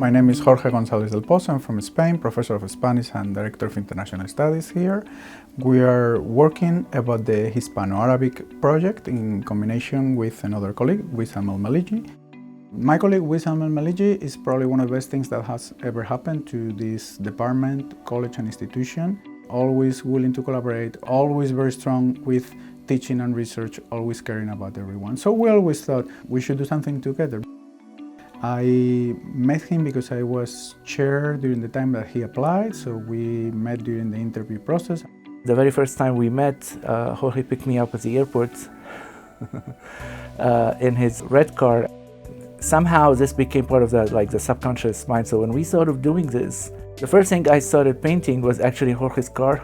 My name is Jorge González del Pozo. I'm from Spain, professor of Spanish and director of international studies here. We are working about the Hispano-Arabic project in combination with another colleague, Wissam El-Maligi. My colleague Wissam El-Maligi is probably one of the best things that has ever happened to this department, college and institution. Always willing to collaborate, always very strong with teaching and research, always caring about everyone. So we always thought we should do something together. I met him because I was chair during the time that he applied, so we met during the interview process. The very first time we met, Jorge picked me up at the airport in his red car. Somehow this became part of the subconscious mind. So when we started doing this, the first thing I started painting was actually Jorge's car.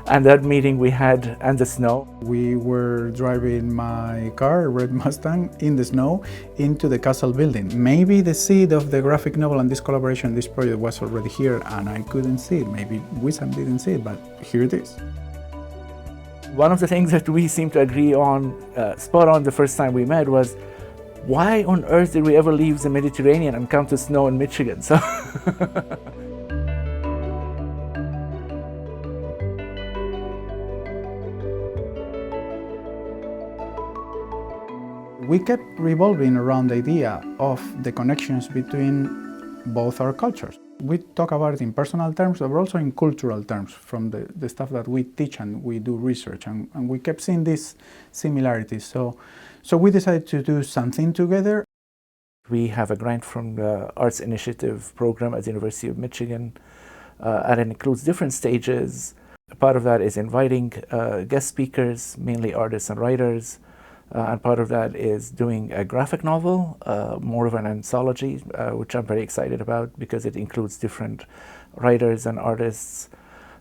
And that meeting we had in the snow. We were driving my car, a red Mustang, in the snow into the castle building. Maybe the seed of the graphic novel and this collaboration, this project was already here and I couldn't see it. Maybe Wissam didn't see it, but here it is. One of the things that we seemed to agree on, spot on the first time we met, was why on earth did we ever leave the Mediterranean and come to snow in Michigan? So we kept revolving around the idea of the connections between both our cultures. We talk about it in personal terms, but also in cultural terms, from the stuff that we teach and we do research, and we kept seeing these similarities. So we decided to do something together. We have a grant from the Arts Initiative program at the University of Michigan, and it includes different stages. A part of that is inviting guest speakers, mainly artists and writers, and part of that is doing a graphic novel, more of an anthology, which I'm very excited about because it includes different writers and artists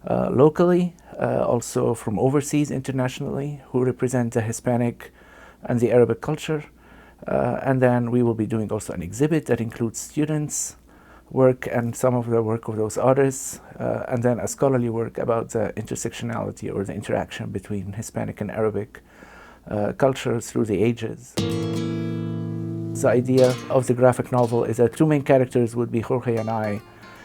locally, also from overseas internationally, who represent the Hispanic and the Arabic culture. And then we will be doing also an exhibit that includes students' work and some of the work of those artists, and then a scholarly work about the intersectionality or the interaction between Hispanic and Arabic cultures through the ages. The idea of the graphic novel is that two main characters would be Jorge and I,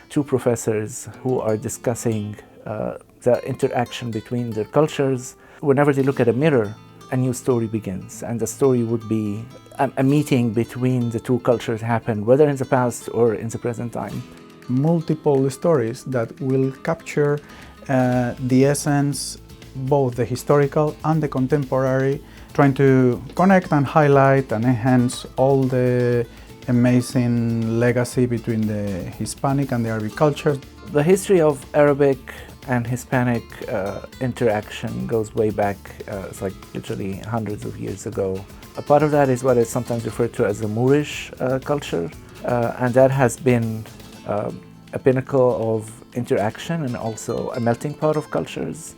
two professors who are discussing the interaction between their cultures. Whenever they look at a mirror, a new story begins, and the story would be a meeting between the two cultures happened, whether in the past or in the present time. Multiple stories that will capture the essence, both the historical and the contemporary, trying to connect and highlight and enhance all the amazing legacy between the Hispanic and the Arabic cultures. The history of Arabic and Hispanic interaction goes way back. It's like literally hundreds of years ago. A part of that is what is sometimes referred to as the Moorish culture, and that has been a pinnacle of interaction and also a melting pot of cultures.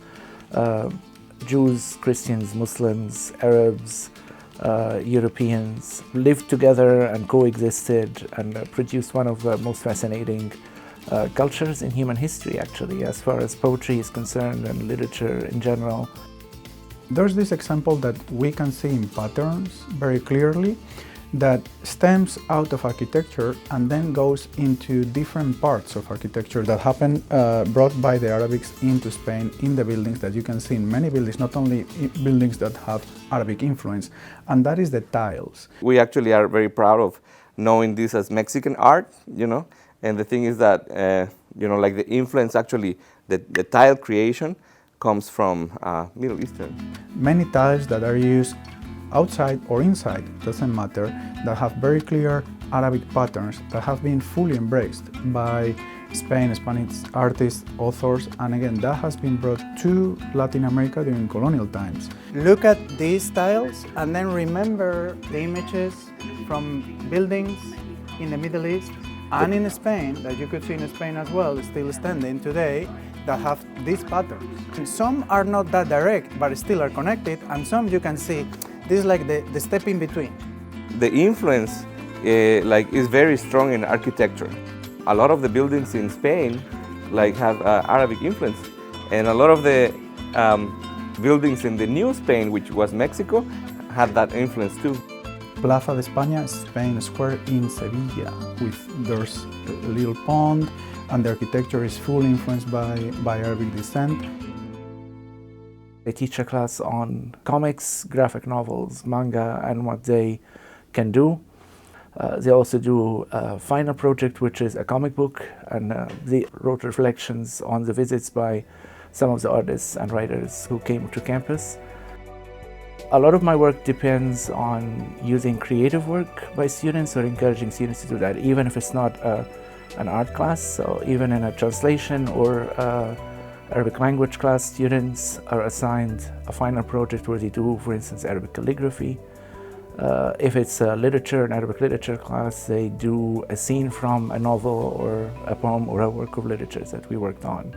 Jews, Christians, Muslims, Arabs, Europeans lived together and coexisted and produced one of the most fascinating cultures in human history, actually, as far as poetry is concerned and literature in general. There's this example that we can see in patterns very clearly that stems out of architecture and then goes into different parts of architecture that happen brought by the Arabics into Spain in the buildings that you can see in many buildings, not only buildings that have Arabic influence, and that is the tiles. We actually are very proud of knowing this as Mexican art, and the thing is that, like the influence actually, the tile creation comes from Middle Eastern. Many tiles that are used outside or inside, doesn't matter, that have very clear Arabic patterns that have been fully embraced by Spanish artists, authors, and again, that has been brought to Latin America during colonial times. Look at these tiles and then remember the images from buildings in the Middle East and in Spain, that you could see in Spain as well, still standing today, that have these patterns. And some are not that direct, but still are connected, and some you can see, this is like the step in between. The influence is very strong in architecture. A lot of the buildings in Spain have Arabic influence, and a lot of the buildings in the new Spain, which was Mexico, had that influence too. Plaza de España, Spain Square in Sevilla. There's a little pond, and the architecture is fully influenced by Arabic descent. They teach a class on comics, graphic novels, manga, and what they can do. They also do a final project, which is a comic book, and they wrote reflections on the visits by some of the artists and writers who came to campus. A lot of my work depends on using creative work by students or encouraging students to do that, even if it's not an art class. So even in a translation or Arabic language class, students are assigned a final project where they do, for instance, Arabic calligraphy. If it's an Arabic literature class, they do a scene from a novel or a poem or a work of literature that we worked on.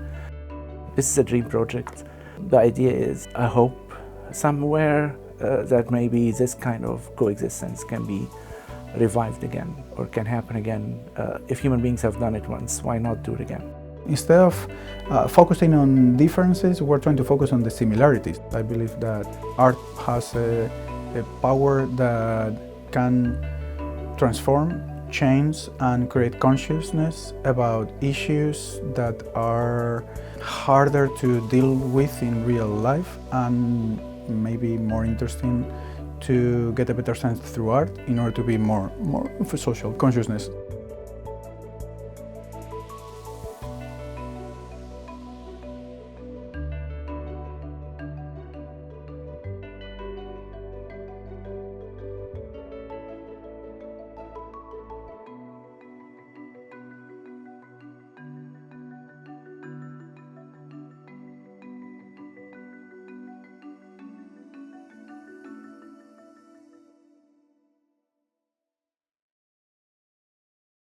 This is a dream project. The idea is, I hope somewhere that maybe this kind of coexistence can be revived again or can happen again. If human beings have done it once, why not do it again? Instead of focusing on differences, we're trying to focus on the similarities. I believe that art has a power that can transform, change, and create consciousness about issues that are harder to deal with in real life, and maybe more interesting to get a better sense through art in order to be more of a social consciousness.